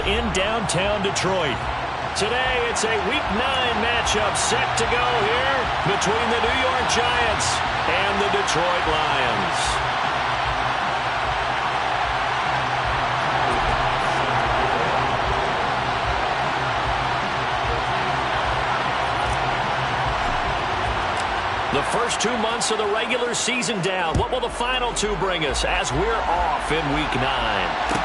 in downtown Detroit. Today, it's a Week 9 matchup set to go here between the New York Giants and the Detroit Lions. The first 2 months of the regular season down. What will the final 2 bring us as we're off in Week 9?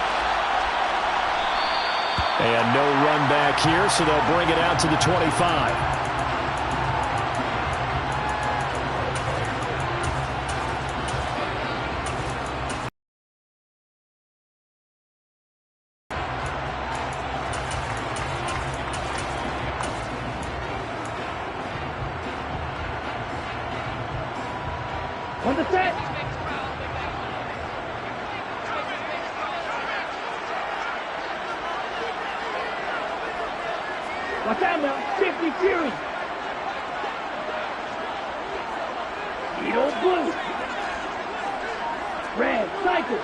And no run back here, so they'll bring it out to the 25. On the set. Watch out now, 50 Fury. Edo blue. Red, cycle.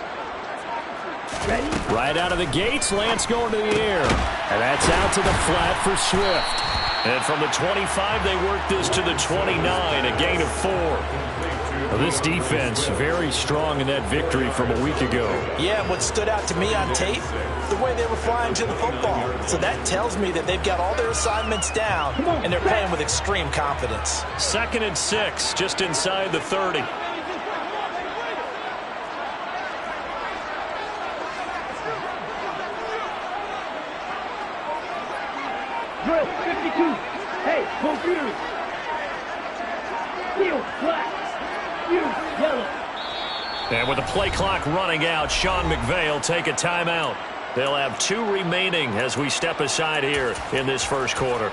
Ready? Right out of the gates, Lance going to the air. And that's out to the flat for Swift. And from the 25, they work this to the 29, a gain of 4. Well, this defense very strong in that victory from a week ago. Yeah, what stood out to me on tape, the way they were flying to the football. So that tells me that they've got all their assignments down, and they're playing with extreme confidence. 2nd and 6, just inside the 30. Drill, 52. Hey, Mo Fury. Steel, black. Yellow. And with the play clock running out, Sean McVay will take a timeout. They'll have 2 remaining as we step aside here in this first quarter.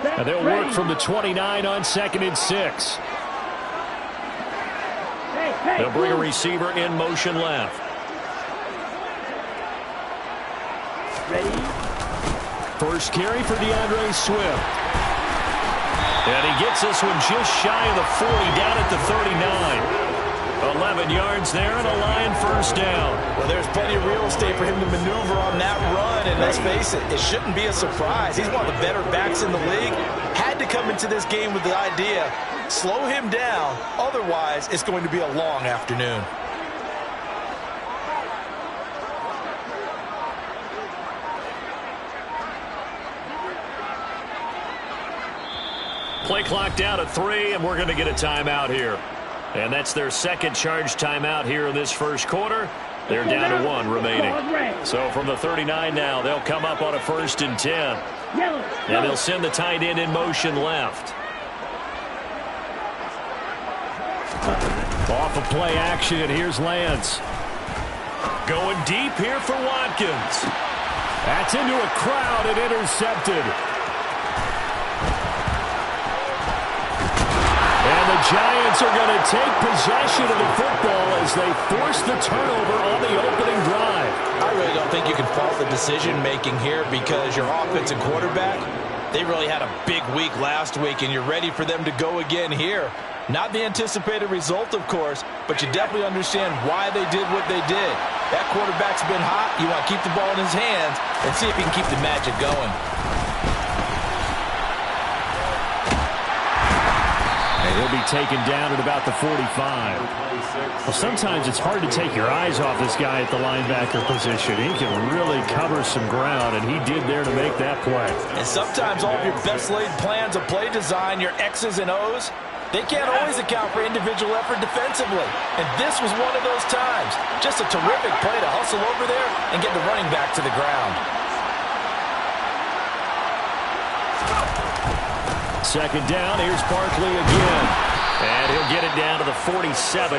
And they'll work from the 29 on 2nd and 6. They'll bring a receiver in motion left. Ready? First carry for DeAndre Swift. And he gets this one just shy of the 40, down at the 39. 11 yards there and a Lion first down. Well, there's plenty of real estate for him to maneuver on that run, and let's face it, it shouldn't be a surprise. He's one of the better backs in the league. Had to come into this game with the idea, slow him down, otherwise it's going to be a long afternoon. Play clock down to 3, and we're going to get a timeout here. And that's their second charge timeout here in this first quarter. They're down to 1 remaining. So from the 39 now, they'll come up on a 1st and 10. And they'll send the tight end in motion left. Off of play action, and here's Lance. Going deep here for Watkins. That's into a crowd and intercepted. And the Giants are going to take possession of the football as they force the turnover on the opening drive. I really don't think you can fault the decision-making here because your offensive quarterback, they really had a big week last week, and you're ready for them to go again here. Not the anticipated result, of course, but you definitely understand why they did what they did. That quarterback's been hot. You want to keep the ball in his hands and see if he can keep the magic going. And he'll be taken down at about the 45. Well, sometimes it's hard to take your eyes off this guy at the linebacker position. He can really cover some ground, and he did there to make that play. And sometimes all of your best-laid plans of play design, your X's and O's, they can't always account for individual effort defensively. And this was one of those times. Just a terrific play to hustle over there and get the running back to the ground. 2nd down, here's Barkley again. And he'll get it down to the 47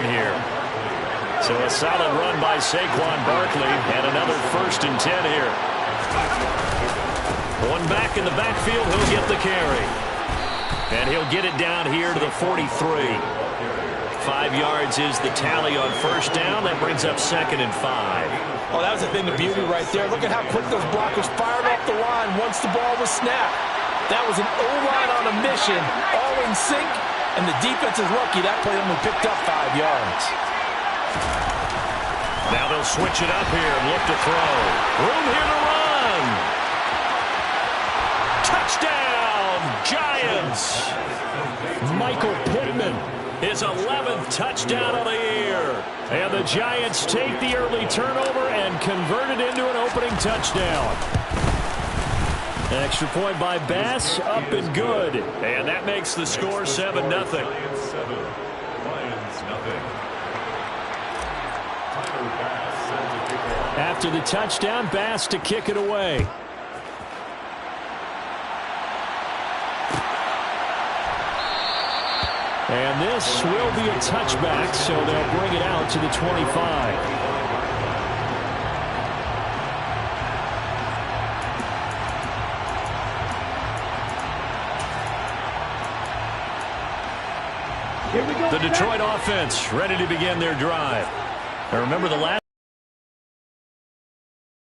here. So a solid run by Saquon Barkley, and another 1st and 10 here. One back in the backfield, he'll get the carry. And he'll get it down here to the 43. 5 yards is the tally on 1st down. That brings up 2nd and 5. Oh, that was a thing of beauty right there. Look at how quick those blockers fired off the line once the ball was snapped. That was an O-line on a mission, all in sync, and the defense is lucky that play only picked up 5 yards. They'll switch it up here and look to throw. Room here to run. Touchdown, Giants. Michael Pittman, his 11th touchdown of the year. And the Giants take the early turnover and convert it into an opening touchdown. Extra point by Bass, up and good. And that makes the score 7-0. After the touchdown, Bass to kick it away. And this will be a touchback, so they'll bring it out to the 25. The Detroit offense ready to begin their drive. Now remember the last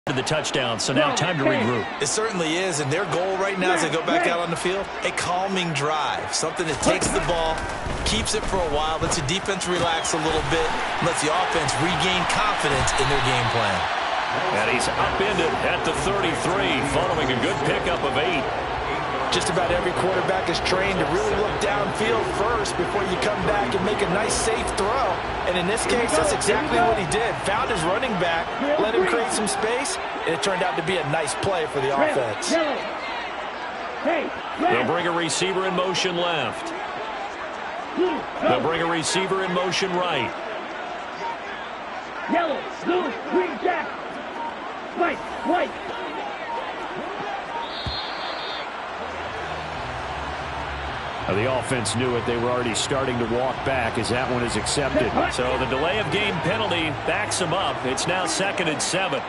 of the touchdown, so now time to regroup. It certainly is, and their goal right now as they go back out on the field, a calming drive. Something that takes the ball, keeps it for a while, lets the defense relax a little bit, lets the offense regain confidence in their game plan. And he's upended at the 33 following a good pickup of 8. Just about every quarterback is trained to really look downfield first before you come back and make a nice, safe throw. And in this case, that's exactly what he did. Found his running back, let him create some space, and it turned out to be a nice play for the offense. They'll bring a receiver in motion left. They'll bring a receiver in motion right. Yellow, blue, green, jack. White, white. The offense knew it. They were already starting to walk back as that one is accepted. So the delay of game penalty backs them up. It's now 2nd and 7.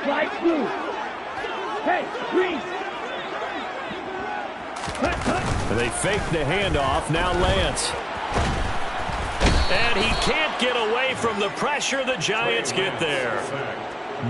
White, blue. Hey, green. They fake the handoff. Now Lance. And he can't get away from the pressure. The Giants get there.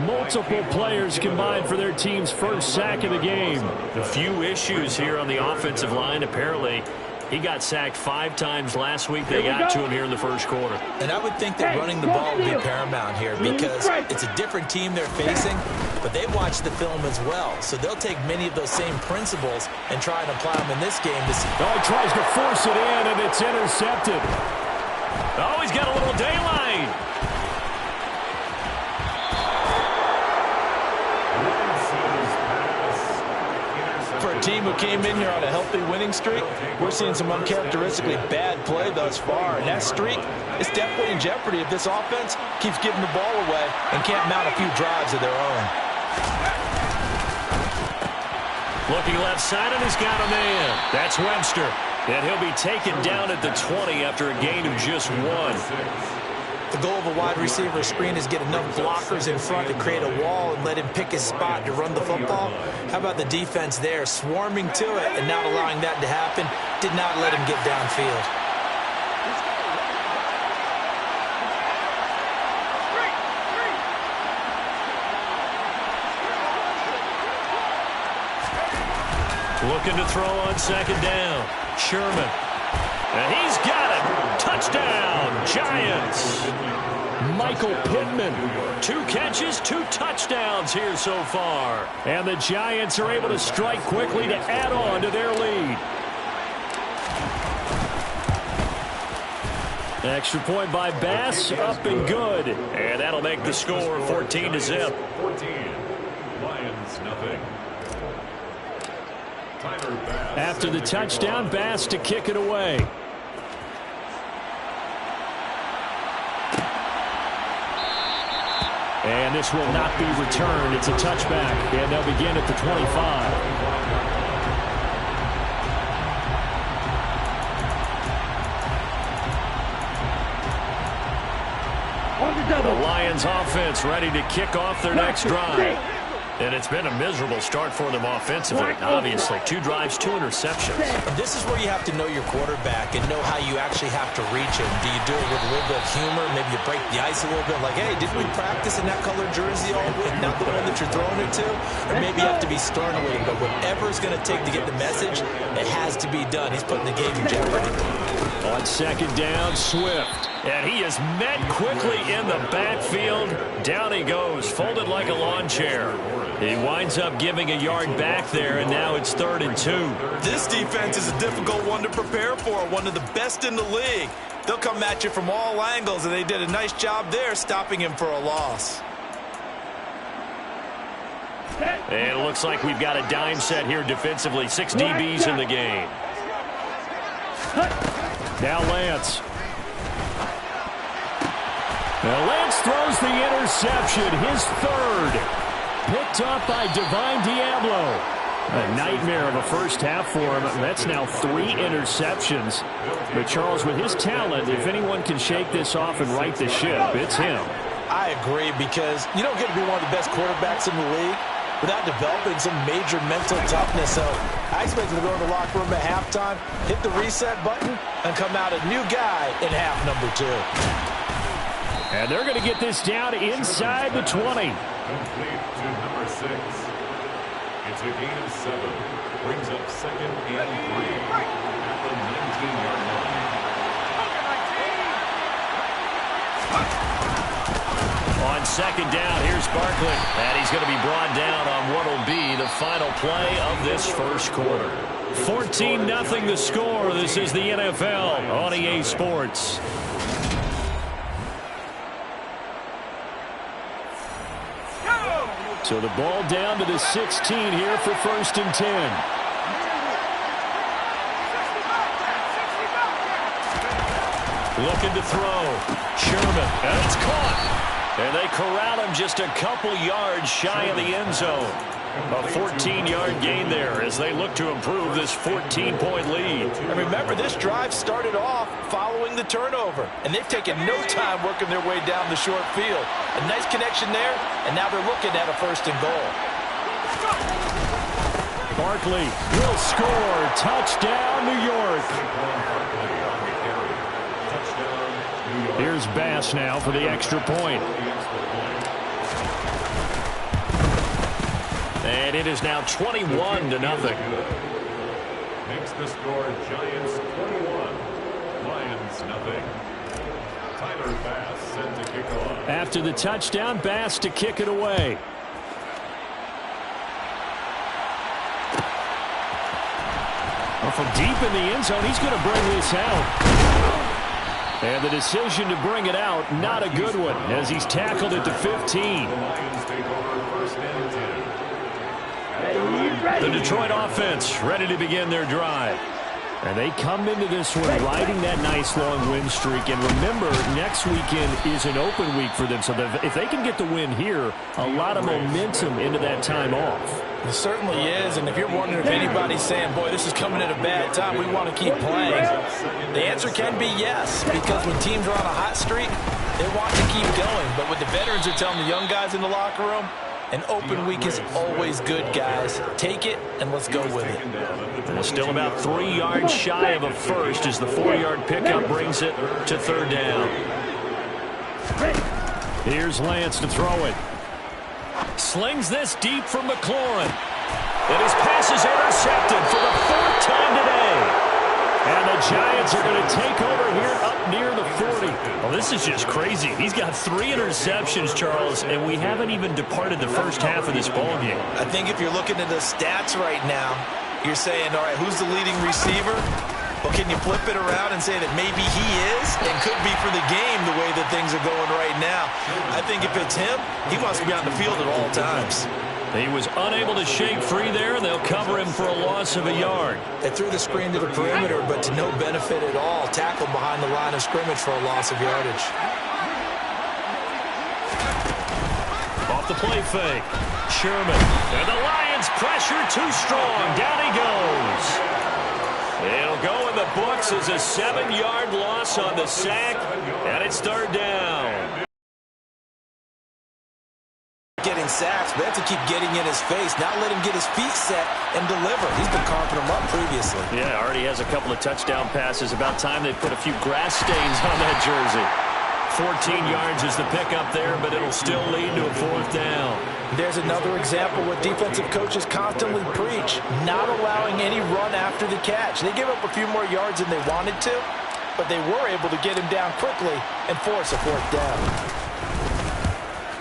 Multiple players combined for their team's first sack of the game. A few issues here on the offensive line. Apparently, he got sacked 5 times last week. They got to him here in the first quarter. And I would think that running the ball would be paramount here because it's a different team they're facing, but they watch the film as well. So they'll take many of those same principles and try and apply them in this game. Oh, he tries to force it in, and it's intercepted. Oh, he's got a little daylight. For a team who came in here on a healthy winning streak, we're seeing some uncharacteristically bad play thus far. And that streak is definitely in jeopardy if this offense keeps giving the ball away and can't mount a few drives of their own. Looking left side, and he's got a man. That's Webster. And he'll be taken down at the 20 after a gain of just 1. The goal of a wide receiver screen is get enough blockers in front to create a wall and let him pick his spot to run the football. How about the defense there, swarming to it and not allowing that to happen? Did not let him get downfield. Looking to throw on 2nd down. Sherman. And he's got it. Touchdown, Giants. Michael Pittman. 2 catches, 2 touchdowns here so far. And the Giants are able to strike quickly to add on to their lead. Extra point by Bass, up and good. And that'll make the score 14-0. 14, Lions nothing. After the touchdown, Bass to kick it away. And this will not be returned. It's a touchback, and they'll begin at the 25. The Lions offense ready to kick off their next drive. And it's been a miserable start for them offensively, obviously. 2 drives, 2 interceptions. This is where you have to know your quarterback and know how you actually have to reach him. Do you do it with a little bit of humor? Maybe you break the ice a little bit, like, hey, didn't we practice in that colored jersey all week, not the one that you're throwing it to? Or maybe you have to be stern with him, but whatever it's going to take to get the message, it has to be done. He's putting the game in jeopardy. On second down, Swift. And he is met quickly in the backfield. Down he goes, folded like a lawn chair. He winds up giving a yard back there, and now it's 3rd and 2. This defense is a difficult one to prepare for, one of the best in the league. They'll come at you from all angles, and they did a nice job there stopping him for a loss. And it looks like we've got a dime set here defensively. 6 DBs in the game. Now Lance. Now Lance throws the interception, his 3rd. Picked up by Divine Diablo. A nightmare of a first half for him. That's now 3 interceptions. But Charles, with his talent, if anyone can shake this off and right the ship, it's him. I agree, because you don't get to be one of the best quarterbacks in the league without developing some major mental toughness. So I expect him to go in the locker room at halftime, hit the reset button, and come out a new guy in half number 2. And they're going to get this down inside the 20. Complete to number 6. It's a gain of 7. Brings up 2nd and 3 at the 19-yard line. On second down, here's Barkley. And he's going to be brought down on what will be the final play of this first quarter. 14-0 the score. This is the NFL on EA Sports. So the ball down to the 16 here for 1st and 10. Looking to throw. Sherman. And it's caught. And they corral him just a couple yards shy of the end zone. A 14-yard gain there as they look to improve this 14-point lead. And remember, this drive started off following the turnover, and they've taken no time working their way down the short field. A nice connection there, and now they're looking at a 1st and goal. Barkley will score. Touchdown, New York. Here's Bass now for the extra point. And it is now 21-0. Makes the score Giants 21, Lions nothing. Tyler Bass set to kick off. After the touchdown, Bass to kick it away. Well, from deep in the end zone, he's going to bring this out. And the decision to bring it out, not a good one, as he's tackled at the 15. The Lions take over 1st and 10. The Detroit offense ready to begin their drive. And they come into this one riding that nice long win streak. And remember, next weekend is an open week for them. So if they can get the win here, a lot of momentum into that time off. It certainly is. And if you're wondering if anybody's saying, boy, this is coming at a bad time, we want to keep playing, the answer can be yes. Because when teams are on a hot streak, they want to keep going. But what the veterans are telling the young guys in the locker room, an open week is always good, guys. Take it, and let's go with it. And still about 3 yards shy of a first as the 4-yard pickup brings it to 3rd down. Here's Lance to throw it. Slings this deep from McLaurin. And his pass is intercepted for the 4th time today. And the Giants are going to take over here up near the 40. Well, this is just crazy. He's got 3 interceptions, Charles, and we haven't even departed the first half of this ballgame. I think if you're looking at the stats right now, you're saying, all right, who's the leading receiver? Well, can you flip it around and say that maybe he is and could be for the game the way that things are going right now? I think if it's him, he wants to be on the field at all times. He was unable to shake free there. They'll cover him for a loss of a yard. They threw the screen to the perimeter, but to no benefit at all. Tackled behind the line of scrimmage for a loss of yardage. Off the play fake. Sherman. And the Lions pressure too strong. Down he goes. It'll go in the books as a 7-yard loss on the sack. And it's 3rd down. Getting sacks, but they have to keep getting in his face, not let him get his feet set and deliver. He's been carving them up previously. Yeah, already has a couple of touchdown passes. About time they put a few grass stains on that jersey. 14 yards is the pickup there, but it'll still lead to a 4th down. There's another example what defensive coaches constantly preach, not allowing any run after the catch. They gave up a few more yards than they wanted to, but they were able to get him down quickly and force a fourth down.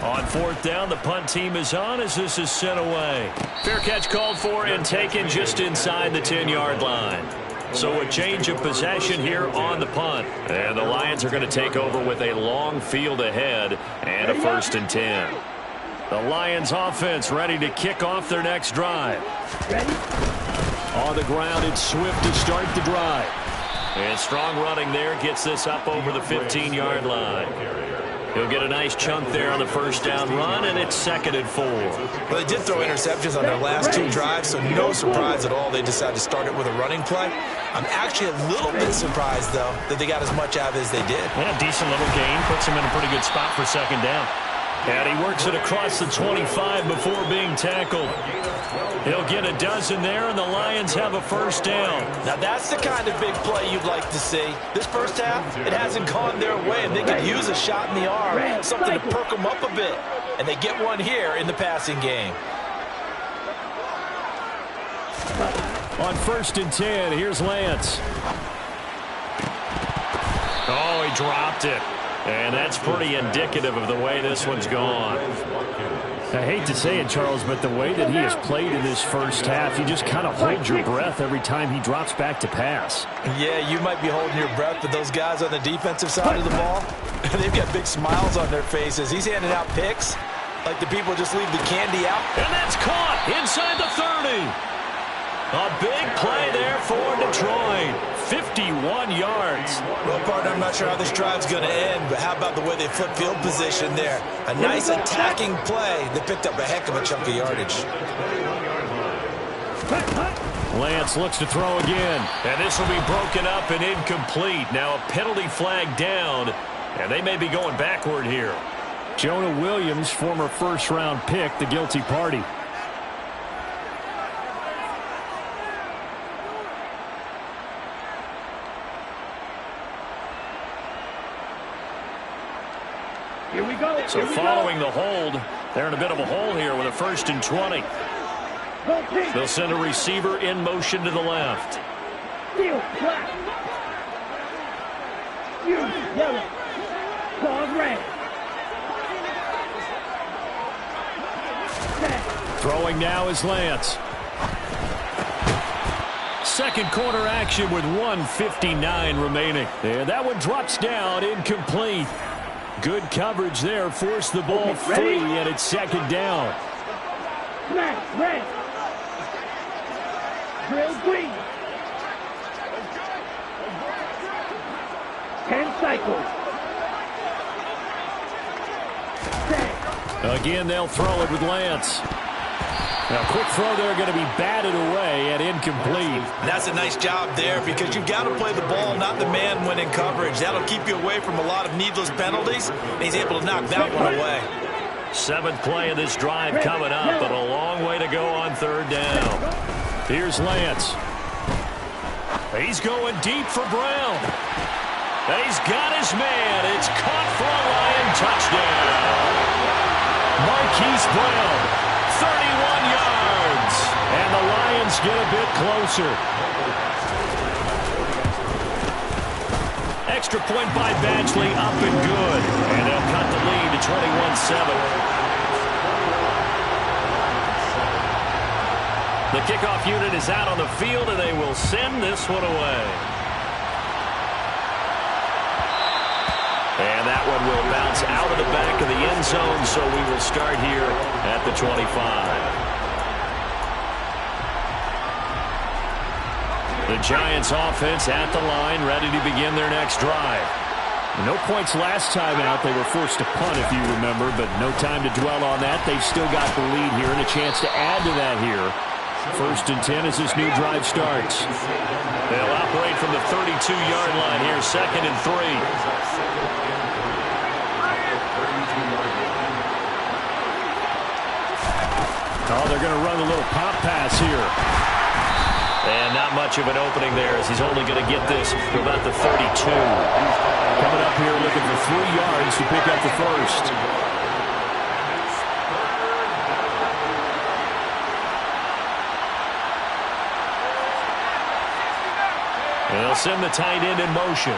On fourth down, the punt team is on as this is sent away. Fair catch called for and taken just inside the 10-yard line. So a change of possession here on the punt. And the Lions are going to take over with a long field ahead and a 1st and 10. The Lions offense ready to kick off their next drive. Ready? On the ground, it's Swift to start the drive. And strong running there gets this up over the 15-yard line. He'll get a nice chunk there on the first down run, and it's 2nd and 4. Well, they did throw interceptions on their last 2 drives, so no surprise at all they decided to start it with a running play. I'm actually a little bit surprised, though, that they got as much out of it as they did. Yeah, decent little gain. Puts him in a pretty good spot for 2nd down. And he works it across the 25 before being tackled. He'll get a dozen there, and the Lions have a 1st down. Now, that's the kind of big play you'd like to see. This first half, it hasn't gone their way, and they could use a shot in the arm, something to perk them up a bit. And they get one here in the passing game. On 1st and 10, here's Lance. Oh, he dropped it. And that's pretty indicative of the way this one's gone. I hate to say it, Charles, but the way that he has played in this first half, you just kind of hold your breath every time he drops back to pass. Yeah, you might be holding your breath, but those guys on the defensive side of the ball, they've got big smiles on their faces. He's handing out picks like the people just leave the candy out. And that's caught inside the 30. A big play there for Detroit. 51 yards. Well, partner, I'm not sure how this drive's going to end, but how about the way they flip field position there? A nice attacking play. They picked up a heck of a chunk of yardage. Lance looks to throw again. And this will be broken up and incomplete. Now a penalty flag down, and they may be going backward here. Jonah Williams, former first-round pick, the guilty party. Here we go. So following the hold, they're in a bit of a hole here with a 1st and 20. They'll send a receiver in motion to the left. Field flat. Use yellow. Pause red. Throwing now is Lance. Second quarter action with 1:59 remaining. And that one drops down, incomplete. Good coverage there, forced the ball free, and it's 2nd down. Smash red. Drill green. 10 cycles. Again, they'll throw it with Lance. Now, quick throw there, going to be batted away and incomplete. That's a nice job there because you've got to play the ball, not the man when in coverage. That'll keep you away from a lot of needless penalties, and he's able to knock that one away. 7th play of this drive coming up, but a long way to go on 3rd down. Here's Lance. He's going deep for Brown. He's got his man. It's caught for a Lion touchdown. Marquise Brown, 31 yards. And the Lions get a bit closer. Extra point by Badgley, up and good. And they'll cut the lead to 21-7. The kickoff unit is out on the field, and they will send this one away. And that one will bounce out of the back of the end zone, so we will start here at the 25. The Giants offense at the line, ready to begin their next drive. No points last time out. They were forced to punt, if you remember, but no time to dwell on that. They've still got the lead here and a chance to add to that here. 1st and 10 as this new drive starts. They'll operate from the 32-yard line here, 2nd and 3. Oh, they're going to run a little pop pass here. And not much of an opening there as he's only going to get this to about the 32. Coming up here looking for 3 yards to pick up the first. They'll send the tight end in motion.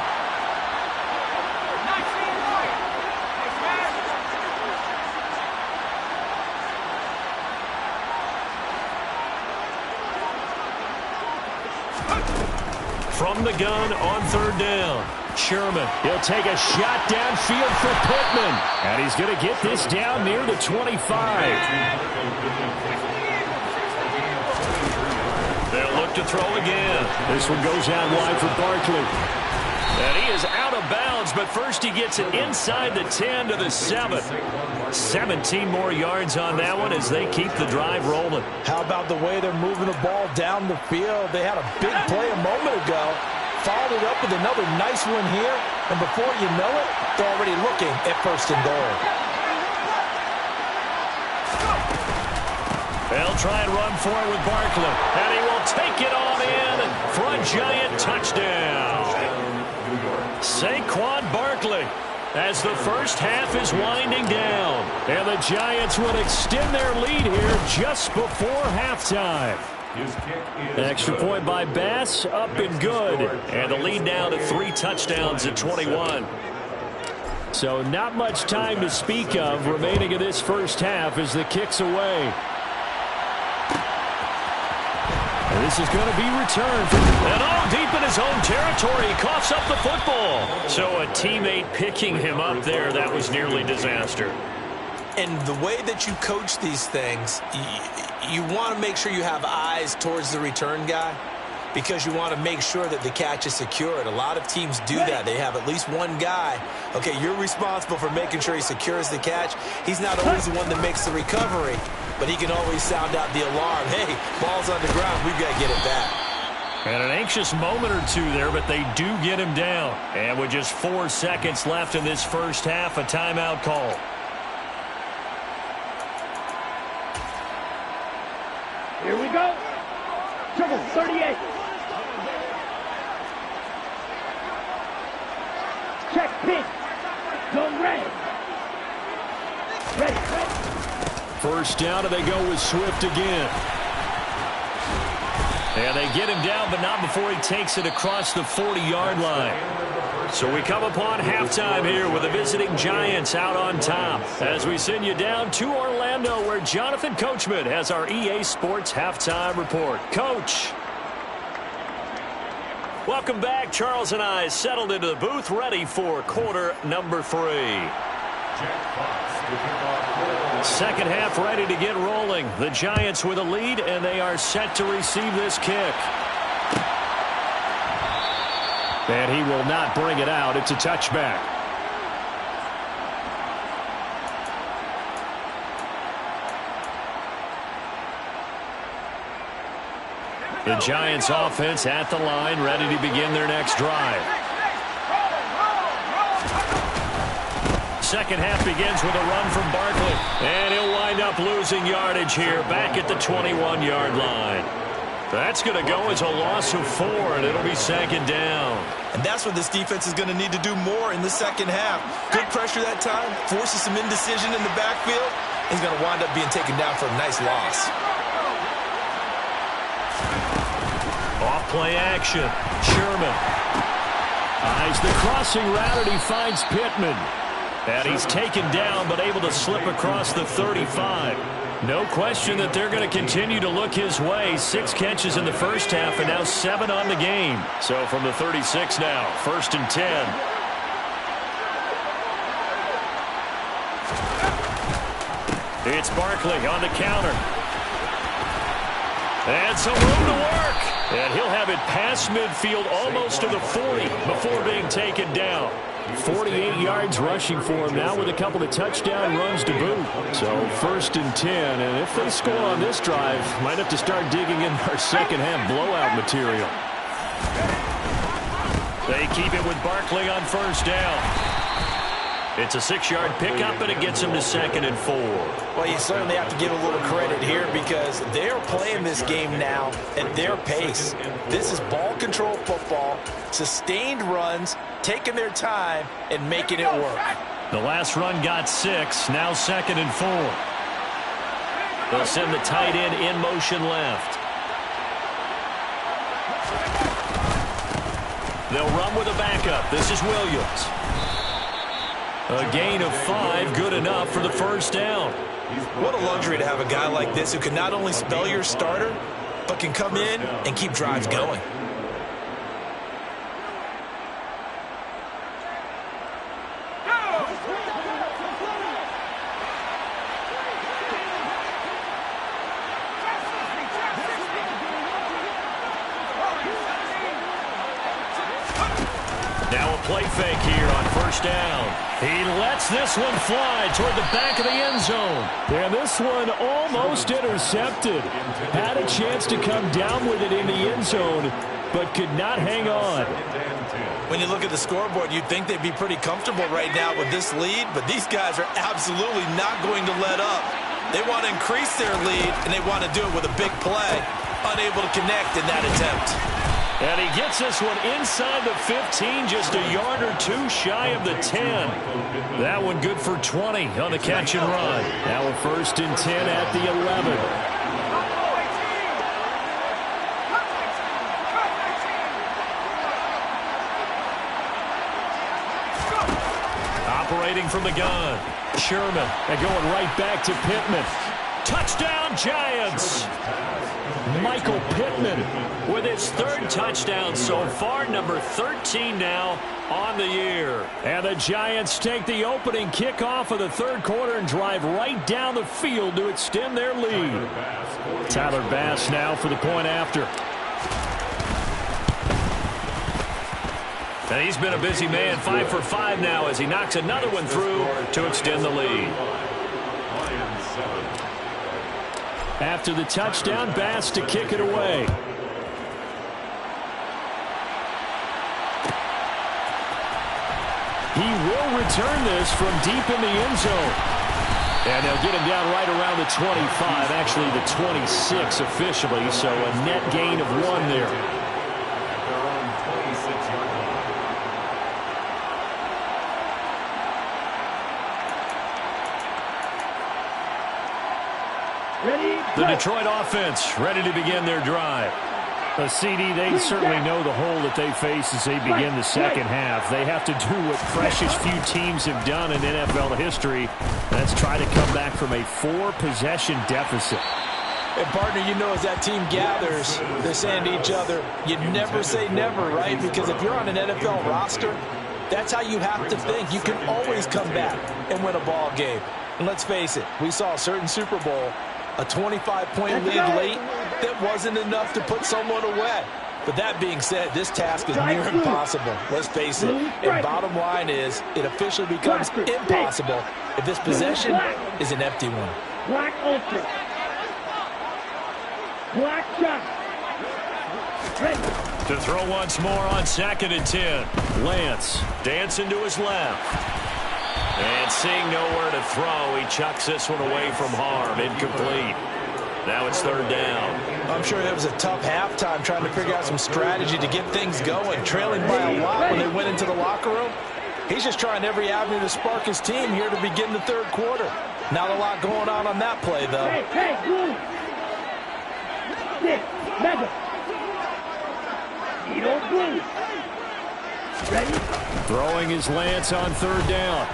from the gun on third down. Sherman, he'll take a shot downfield for Pittman. And he's going to get this down near the 25. They'll look to throw again. This one goes out wide for Barkley. And he is out of bounds, but first he gets it inside the 10 to the 7. 17 more yards on that one as they keep the drive rolling. How about the way they're moving the ball down the field? They had a big play a moment ago. Followed it up with another nice one here. And before you know it, they're already looking at first and goal. They'll try and run for it with Barkley. And he will take it on in for a Giant touchdown. Saquon Barkley as the first half is winding down. And the Giants would extend their lead here just before halftime. Extra point by Bass, up and good. And the lead now to 3 touchdowns at 21. So not much time to speak of remaining in this first half as the kick's away. And this is going to be returned. And all deep in his own territory, he coughs up the football. So a teammate picking him up there, that was nearly disaster. And the way that you coach these things, you want to make sure you have eyes towards the return guy because you want to make sure that the catch is secured. A lot of teams do that. They have at least one guy. Okay, you're responsible for making sure he secures the catch. He's not always the one that makes the recovery, but he can always sound out the alarm. Hey, ball's on the ground. We've got to get it back. And an anxious moment or two there, but they do get him down. And with just 4 seconds left in this first half, a timeout call. Here we go. Triple 38. Check pitch. Go red. Ready. First down, and they go with Swift again. And they get him down, but not before he takes it across the 40-yard line. So we come upon halftime here with the visiting Giants out on top as we send you down to Orlando where Jonathan Coachman has our EA Sports halftime report. Coach. Welcome back. Charles and I settled into the booth ready for quarter number 3. Second half ready to get rolling. The Giants with a lead, and they are set to receive this kick. And he will not bring it out. It's a touchback. The Giants offense at the line, ready to begin their next drive. Second half begins with a run from Barkley. And he'll wind up losing yardage here back at the 21-yard line. That's going to go as a loss of 4, and it'll be second down. And that's what this defense is going to need to do more in the second half. Good pressure that time, forces some indecision in the backfield. He's going to wind up being taken down for a nice loss. Off play action. Sherman eyes the crossing route, and he finds Pittman. And he's taken down, but able to slip across the 35. No question that they're going to continue to look his way. 6 catches in the first half and now 7 on the game. So from the 36 now, first and 10. It's Barkley on the counter. And some room to work. And he'll have it past midfield almost to the 40 before being taken down. 48 yards rushing for him now with a couple of touchdown runs to boot. So first and 10, and if they score on this drive, might have to start digging in our second half blowout material. They keep it with Barkley on first down. It's a 6-yard pickup, and it gets him to second and 4. Well, you certainly have to give a little credit here because they're playing this game now at their pace. This is ball control football, sustained runs, taking their time and making it work. The last run got 6, now second and 4. They'll send the tight end in motion left. They'll run with a backup. This is Williams. A gain of 5, good enough for the first down. What a luxury to have a guy like this who can not only spell your starter, but can come in and keep drives going. fake here on first down. He lets this one fly toward the back of the end zone. And this one almost intercepted. Had a chance to come down with it in the end zone, but could not hang on. When you look at the scoreboard, you'd think they'd be pretty comfortable right now with this lead, but these guys are absolutely not going to let up. They want to increase their lead, and they want to do it with a big play. Unable to connect in that attempt. And he gets this one inside the 15, just a yard or two shy of the 10. That one good for 20 on the catch and run. Now a 1st and 10 at the 11. Operating from the gun. Sherman, and going right back to Pittman. Touchdown, Giants! Michael Pittman with his 3rd touchdown so far, number 13 now on the year. And the Giants take the opening kickoff of the 3rd quarter and drive right down the field to extend their lead. Tyler Bass now for the point after. And he's been a busy man, 5 for 5 now as he knocks another one through to extend the lead. After the touchdown, Bass to kick it away. He will return this from deep in the end zone. And they'll get him down right around the 25, actually the 26 officially, so a net gain of 1 there. The Detroit offense ready to begin their drive. A CD, they certainly know the hole that they face as they begin the second half. They have to do what precious few teams have done in NFL history. That's try to come back from a 4-possession deficit. And, partner, you know as that team gathers, they're saying to each other, you never say never, right? Because if you're on an NFL roster, that's how you have to think. You can always come back and win a ball game. And let's face it, we saw a certain Super Bowl, a 25-point lead late that wasn't enough to put someone away. But that being said, this task is near impossible. Let's face it. And bottom line is, it officially becomes impossible if this possession is an empty one. Black ultra. Black shot. Ready. To throw once more on 2nd and 10. Lance dancing to his left. And seeing nowhere to throw, he chucks this one away from harm. Incomplete. Now it's 3rd down. I'm sure that was a tough halftime trying to figure out some strategy to get things going. Trailing by a lot when they went into the locker room. He's just trying every avenue to spark his team here to begin the 3rd quarter. Not a lot going on that play, though. Hey, blue. Stick, mega. You don't blue. Ready? Throwing his Lance on 3rd down.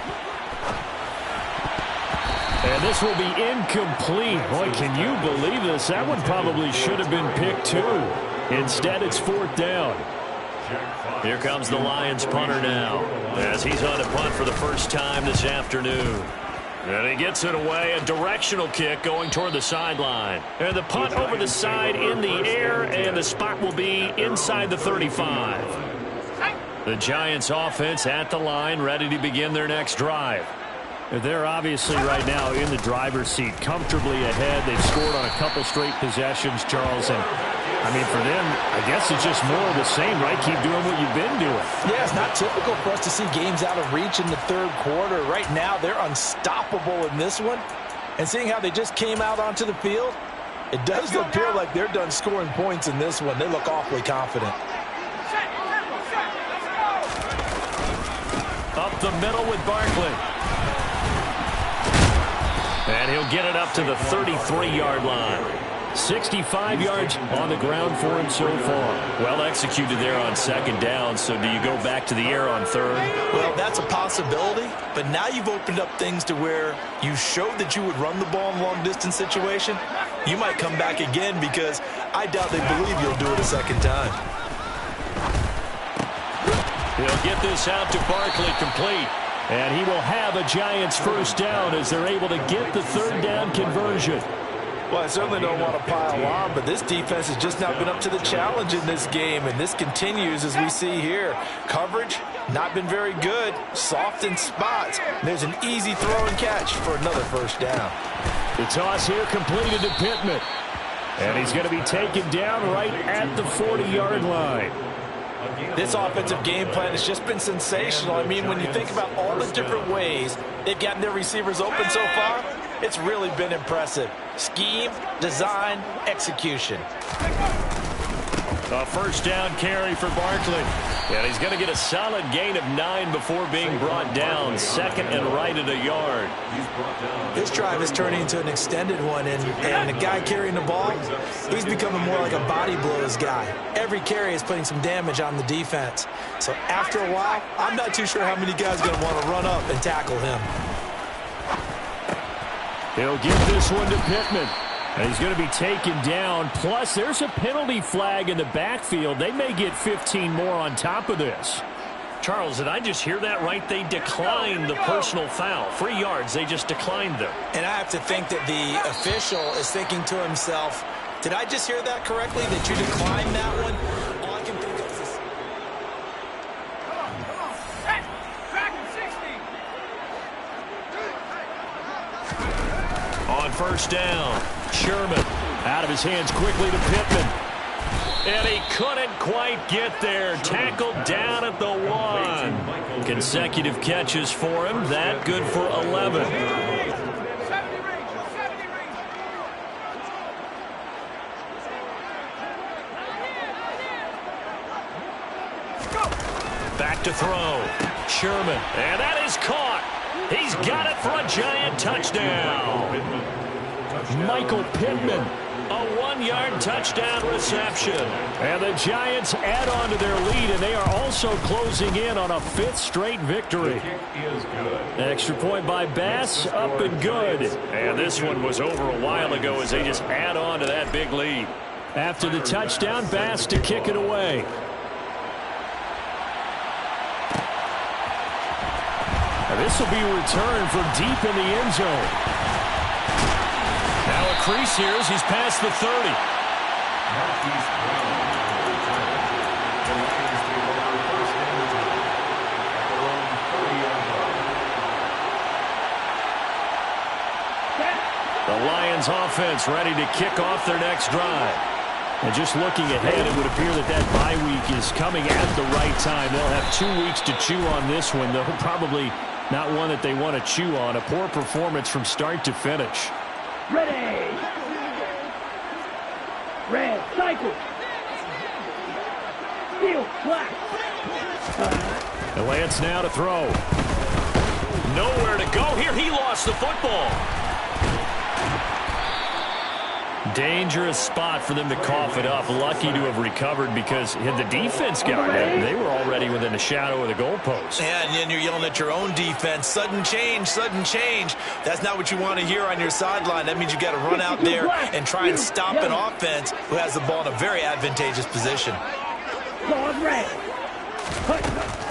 And this will be incomplete. Boy, can you believe this? That one probably should have been picked too. Instead, it's 4th down. Here comes the Lions punter now as he's on to punt for the first time this afternoon. And he gets it away, a directional kick going toward the sideline. And the punt over the side in the air, and the spot will be inside the 35. The Giants offense at the line, ready to begin their next drive. They're obviously right now in the driver's seat, comfortably ahead. They've scored on a couple straight possessions, Charles. And, I mean, for them, I guess it's just more of the same, right? Keep doing what you've been doing. Yeah, it's not typical for us to see games out of reach in the 3rd quarter. Right now, they're unstoppable in this one. And seeing how they just came out onto the field, it does appear like they're done scoring points in this one. They look awfully confident. Up the middle with Barkley. And he'll get it up to the 33-yard line. 65 yards on the ground for him so far. Well executed there on 2nd down, so do you go back to the air on 3rd? Well, that's a possibility, but now you've opened up things to where you showed that you would run the ball in a long-distance situation. You might come back again because I doubt they believe you'll do it a 2nd time. He'll get this out to Barkley, complete. And he will have a Giants 1st down as they're able to get the 3rd down conversion. Well, I certainly don't want to pile on, but this defense has just not been up to the challenge in this game, and this continues as we see here. Coverage, not been very good, soft in spots. There's an easy throw and catch for another first down. The toss here completed to Pittman. And he's going to be taken down right at the 40-yard line. This offensive game plan has just been sensational. I mean, when you think about all the different ways they've gotten their receivers open so far, it's really been impressive. Scheme, design, execution. A first down carry for Barkley. And he's going to get a solid gain of 9 before being brought down. Second and right at a yard. This drive is turning into an extended one, and the guy carrying the ball, he's becoming more like a body blows guy. Every carry is putting some damage on the defense. So after a while, I'm not too sure how many guys are going to want to run up and tackle him. He'll give this one to Pittman. And he's going to be taken down. Plus, there's a penalty flag in the backfield. They may get 15 more on top of this. Charles, did I just hear that right? They declined the personal foul. 3 yards, they just declined them. And I have to think that the official is thinking to himself, did I just hear that correctly, that you declined that one? All I can think of is... On first down, Sherman out of his hands quickly to Pittman. And he couldn't quite get there. Tackled down at the 1. Consecutive catches for him. That good for 11. Back to throw. Sherman. And that is caught. He's got it for a Giant touchdown. Michael Pittman. A 1-yard touchdown reception. And the Giants add on to their lead, and they are also closing in on a 5th straight victory. Extra point by Bass, up and good. And this one was over a while ago as they just add on to that big lead. After the touchdown, Bass to kick it away. And this will be returned from deep in the end zone. Now a crease here as he's past the 30. The Lions offense ready to kick off their next drive. And just looking ahead, it would appear that that bye week is coming at the right time. They'll have 2 weeks to chew on this one, though probably not one that they want to chew on. A poor performance from start to finish. Ready. Red, cycle. Steel, black. And Lance now to throw. Nowhere to go here. He lost the football. Dangerous spot for them to cough it up. Lucky to have recovered because had the defense got it, they were already within the shadow of the goalpost. And then you're yelling at your own defense. Sudden change, sudden change. That's not what you want to hear on your sideline. That means you got to run out there and try and stop an offense who has the ball in a very advantageous position.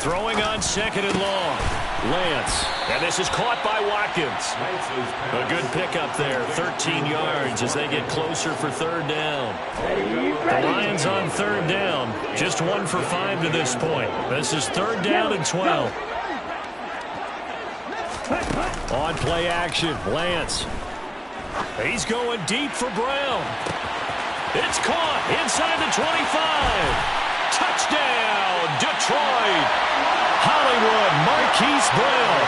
Throwing on 2nd and long. Lance. And this is caught by Watkins. A good pickup there. 13 yards as they get closer for 3rd down. The Lions on 3rd down. Just 1 for 5 to this point. This is 3rd down and 12. On play action, Lance. He's going deep for Brown. It's caught inside the 25. Touchdown, Detroit. Hollywood Marquise Brown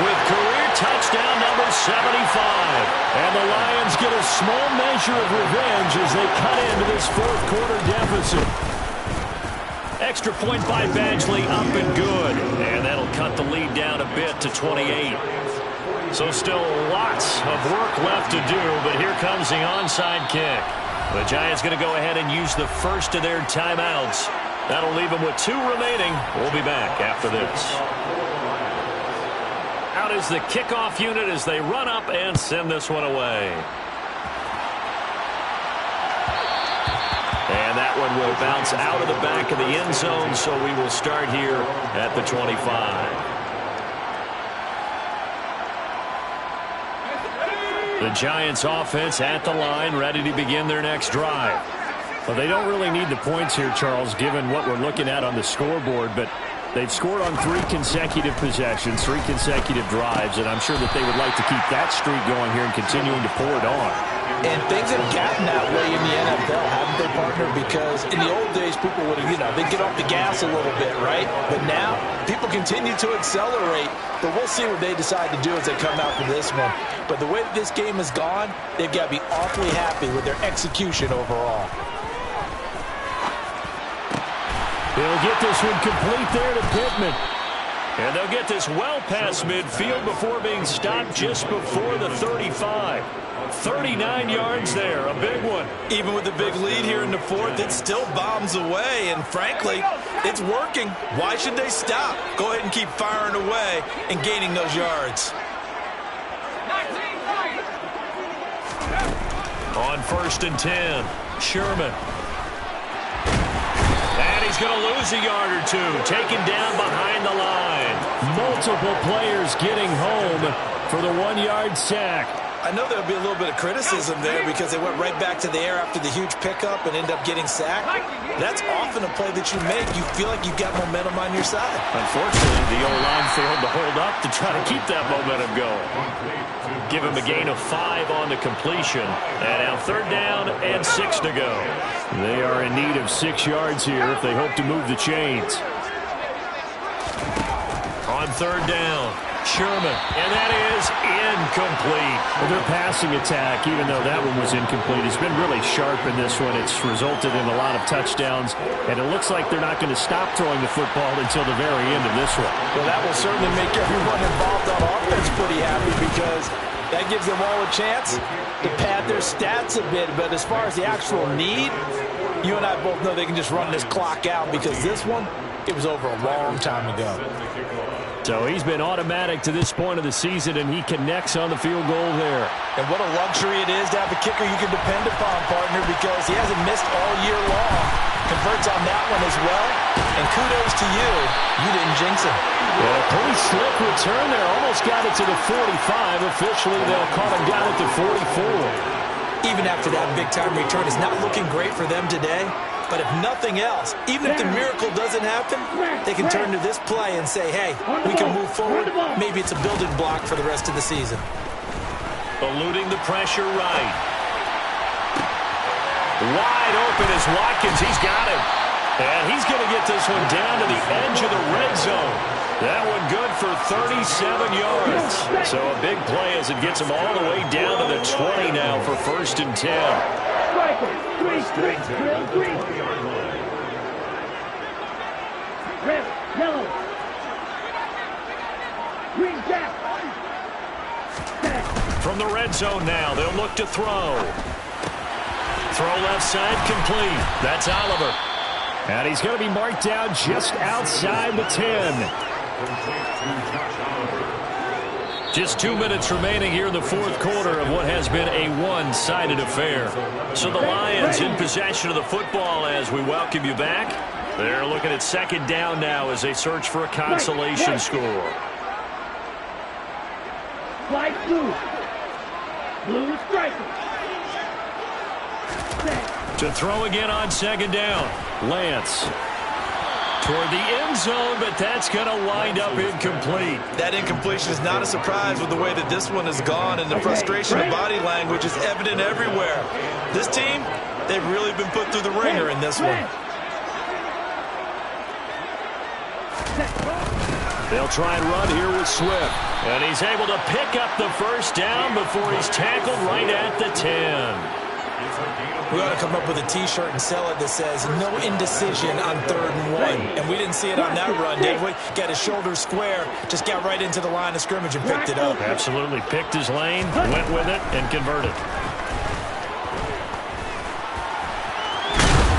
with career touchdown number 75. And the Lions get a small measure of revenge as they cut into this 4th quarter deficit. Extra point by Badgley, up and good. And that'll cut the lead down a bit to 28. So still lots of work left to do, but here comes the onside kick. The Giants going to go ahead and use the first of their timeouts. That'll leave them with 2 remaining. We'll be back after this. Out is the kickoff unit as they run up and send this one away. And that one will bounce out of the back of the end zone, so we will start here at the 25. The Giants offense at the line, ready to begin their next drive. Well, they don't really need the points here, Charles, given what we're looking at on the scoreboard, but they've scored on 3 consecutive possessions, 3 consecutive drives, and I'm sure that they would like to keep that streak going here and continuing to pour it on. And things have gotten that way in the NFL, haven't they, partner? Because in the old days, people would have, they'd get off the gas a little bit, right? But now, people continue to accelerate. But we'll see what they decide to do as they come out for this one. But the way that this game has gone, they've got to be awfully happy with their execution overall. They'll get this one complete there to Pittman. And they'll get this well past midfield before being stopped just before the 35. 39 yards there, a big one. Even with the big lead here in the fourth, it still bombs away. And frankly, it's working. Why should they stop? Go ahead and keep firing away and gaining those yards. On 1st and 10, Sherman. And he's going to lose a yard or 2, taken down behind the line. Multiple players getting home for the 1-yard sack. I know there'll be a little bit of criticism there because they went right back to the air after the huge pickup and end up getting sacked. That's often a play that you make. You feel like you've got momentum on your side. Unfortunately, the O-line failed to hold up to try to keep that momentum going. Give him a gain of 5 on the completion. And now 3rd down and 6 to go. They are in need of 6 yards here if they hope to move the chains. On 3rd down, Sherman, and that is incomplete. Well, their passing attack, even though that one was incomplete, has been really sharp in this one. It's resulted in a lot of touchdowns, and it looks like they're not going to stop throwing the football until the very end of this one. Well, that will certainly make everyone involved on offense pretty happy because that gives them all a chance to pad their stats a bit. But as far as the actual need, you and I both know they can just run this clock out because this one, it was over a long time ago. So he's been automatic to this point of the season, and he connects on the field goal there. And what a luxury it is to have a kicker you can depend upon, partner, because he hasn't missed all year long. Converts on that one as well. And kudos to you. You didn't jinx him. Yeah, a pretty slick return there. Almost got it to the 45. Officially, they'll call him down at the 44. Even after that big-time return, it's not looking great for them today. But if nothing else, even if the miracle doesn't happen, they can turn to this play and say, hey, we can move forward. Maybe it's a building block for the rest of the season. Eluding the pressure right. Wide open is Watkins. He's got him. And he's going to get this one down to the edge of the red zone. That one good for 37 yards. So a big play as it gets him all the way down to the 20 now for 1st and 10. Red, yellow, green jack. From the red zone now, they'll look to throw. Throw left side complete. That's Oliver. And he's going to be marked down just outside the 10. Just 2 minutes remaining here in the 4th quarter of what has been a one-sided affair. So the Lions in possession of the football as we welcome you back. They're looking at 2nd down now as they search for a consolation score. White blue. Blue striker. To throw again on 2nd down. Lance. Toward the end zone, but that's going to wind up incomplete. That incompletion is not a surprise with the way that this one has gone, and the frustration of body language is evident everywhere. This team, they've really been put through the ringer in this one. They'll try and run here with Swift. And he's able to pick up the 1st down before he's tackled right at the 10. We ought to come up with a T-shirt and sell it that says, no indecision on 3rd and 1. And we didn't see it on that run, did we? Got his shoulders square, just got right into the line of scrimmage and picked it up. Absolutely. Picked his lane, went with it, and converted.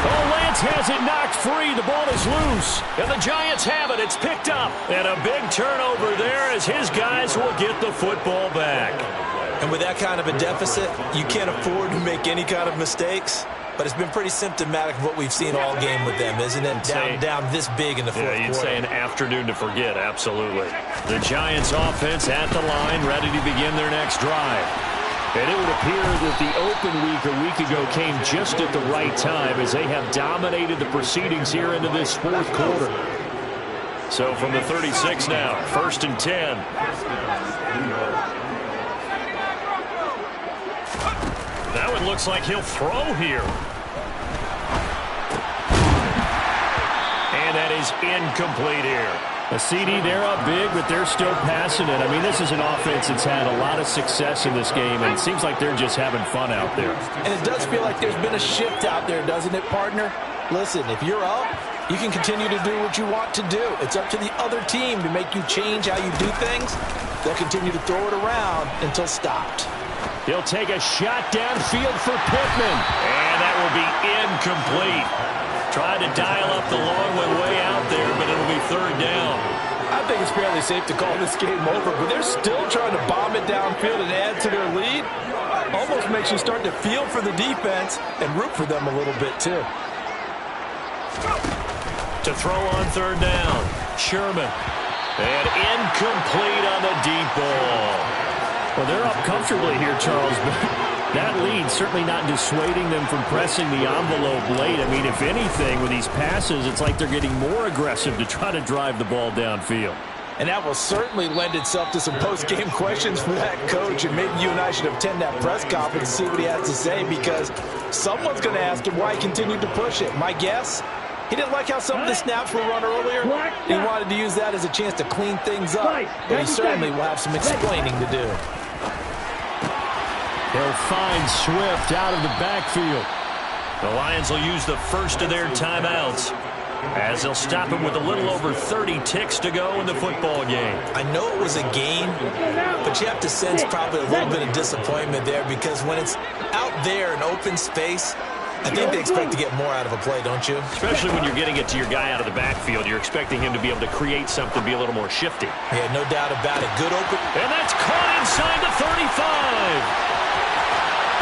Oh, Lance has it knocked free. The ball is loose. And the Giants have it. It's picked up. And a big turnover there as his guys will get the football back. And with that kind of a deficit, you can't afford to make any kind of mistakes. But it's been pretty symptomatic of what we've seen all game with them, isn't it? Down this big in the 4th quarter. You'd say an afternoon to forget, absolutely. The Giants offense at the line, ready to begin their next drive. And it would appear that the open week a week ago came just at the right time as they have dominated the proceedings here into this fourth quarter. So from the 36 now, 1st and 10. That one looks like he'll throw here. And that is incomplete here. A CD, they're up big, but they're still passing it. I mean, this is an offense that's had a lot of success in this game, and it seems like they're just having fun out there. And it does feel like there's been a shift out there, doesn't it, partner? Listen, if you're up, you can continue to do what you want to do. It's up to the other team to make you change how you do things. They'll continue to throw it around until stopped. He'll take a shot downfield for Pittman. And that will be incomplete. Tried to dial up the long one way out there, but it'll be 3rd down. I think it's fairly safe to call this game over, but they're still trying to bomb it downfield and add to their lead. Almost makes you start to feel for the defense and root for them a little bit, too. To throw on 3rd down, Sherman. And incomplete on the deep ball. Well, they're up comfortably here, Charles, but that lead certainly not dissuading them from pressing the envelope late. I mean, if anything, with these passes, it's like they're getting more aggressive to try to drive the ball downfield. And that will certainly lend itself to some post-game questions for that coach, and maybe you and I should attend that press conference and see what he has to say, because someone's going to ask him why he continued to push it. My guess, he didn't like how some of the snaps were run earlier. He wanted to use that as a chance to clean things up, but he certainly will have some explaining to do. They'll find Swift out of the backfield. The Lions will use the first of their timeouts as they'll stop him with a little over 30 ticks to go in the football game. I know it was a gain, but you have to sense probably a little bit of disappointment there, because when it's out there in open space, I think they expect to get more out of a play, don't you? Especially when you're getting it to your guy out of the backfield. You're expecting him to be able to create something, be a little more shifty. Yeah, no doubt about it. Good open. And that's caught inside the 35.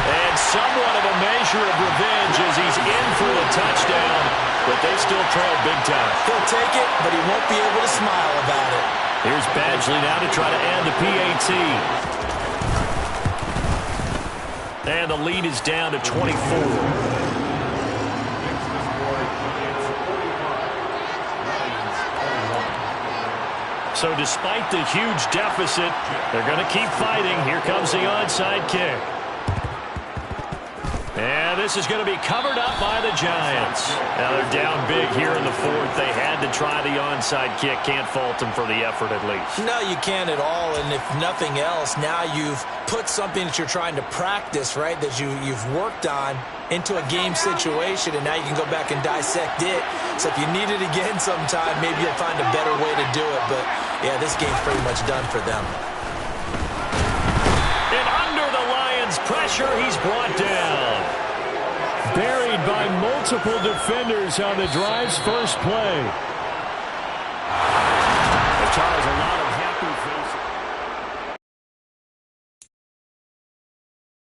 And somewhat of a measure of revenge as he's in for a touchdown, but they still trail big time. He'll take it, but he won't be able to smile about it. Here's Badgley now to try to add the PAT. And the lead is down to 24. So despite the huge deficit, they're going to keep fighting. Here comes the onside kick. And this is going to be covered up by the Giants. Now they're down big here in the fourth. They had to try the onside kick. Can't fault them for the effort at least. No, you can't at all. And if nothing else, now you've put something that you're trying to practice, right, that you've worked on into a game situation, and now you can go back and dissect it. So if you need it again sometime, maybe you'll find a better way to do it. But, yeah, this game's pretty much done for them. And under the Lions' pressure, he's brought down. Buried by multiple defenders on the drive's first play. Charles, a lot of